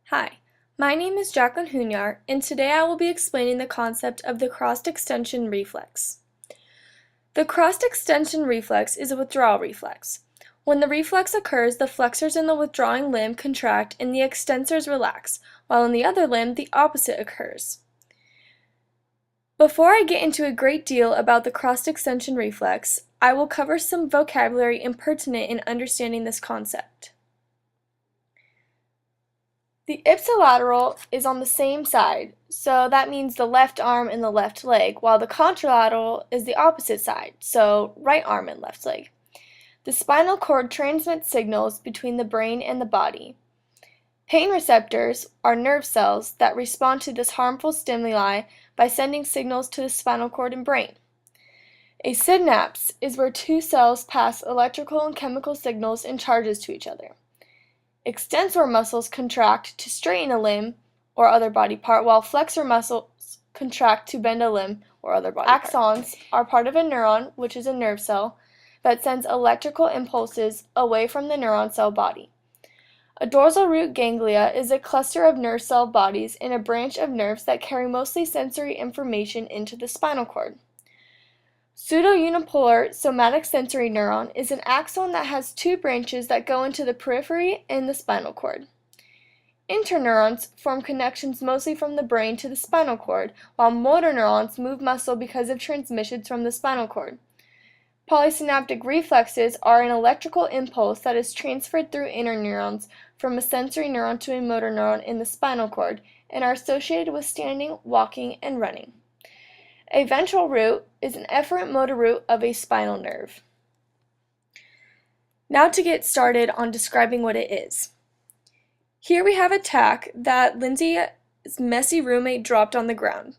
Hi, my name is Jacqueline Hunyar, and today I will be explaining the concept of the cross-extension reflex. The cross-extension reflex is a withdrawal reflex. When the reflex occurs, the flexors in the withdrawing limb contract and the extensors relax, while in the other limb, the opposite occurs. Before I get into a great deal about the cross-extension reflex, I will cover some vocabulary pertinent in understanding this concept. The ipsilateral is on the same side, so that means the left arm and the left leg, while the contralateral is the opposite side, so right arm and left leg. The spinal cord transmits signals between the brain and the body. Pain receptors are nerve cells that respond to this harmful stimuli by sending signals to the spinal cord and brain. A synapse is where two cells pass electrical and chemical signals and charges to each other. Extensor muscles contract to straighten a limb or other body part, while flexor muscles contract to bend a limb or other body part. Axons are part of a neuron, which is a nerve cell, that sends electrical impulses away from the neuron cell body. A dorsal root ganglia is a cluster of nerve cell bodies in a branch of nerves that carry mostly sensory information into the spinal cord. Pseudounipolar somatic sensory neuron is an axon that has two branches that go into the periphery and the spinal cord. Interneurons form connections mostly from the brain to the spinal cord, while motor neurons move muscle because of transmissions from the spinal cord. Polysynaptic reflexes are an electrical impulse that is transferred through interneurons from a sensory neuron to a motor neuron in the spinal cord and are associated with standing, walking, and running. A ventral root is an efferent motor root of a spinal nerve. Now to get started on describing what it is. Here we have a tack that Lindsay's messy roommate dropped on the ground.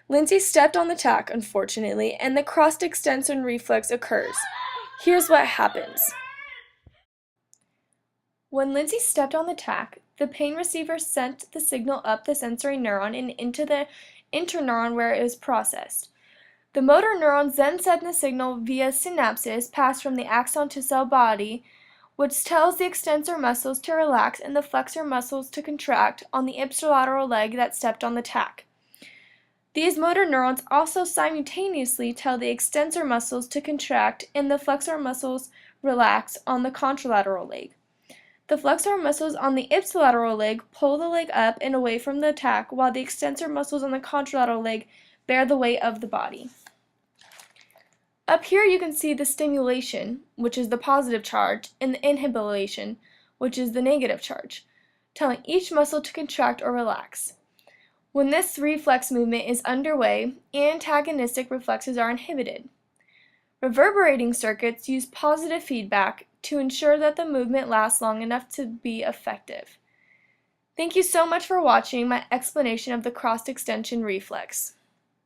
Lindsay stepped on the tack, unfortunately, and the cross-extension reflex occurs. Here's what happens. When Lindsay stepped on the tack, the pain receiver sent the signal up the sensory neuron and into the interneuron where it was processed. The motor neurons then send the signal via synapses passed from the axon to cell body, which tells the extensor muscles to relax and the flexor muscles to contract on the ipsilateral leg that stepped on the tack. These motor neurons also simultaneously tell the extensor muscles to contract and the flexor muscles relax on the contralateral leg. The flexor muscles on the ipsilateral leg pull the leg up and away from the tack, while the extensor muscles on the contralateral leg bear the weight of the body. Up here you can see the stimulation, which is the positive charge, and the inhibilation, which is the negative charge, telling each muscle to contract or relax. When this reflex movement is underway, antagonistic reflexes are inhibited. Reverberating circuits use positive feedback to ensure that the movement lasts long enough to be effective. Thank you so much for watching my explanation of the cross-extension reflex.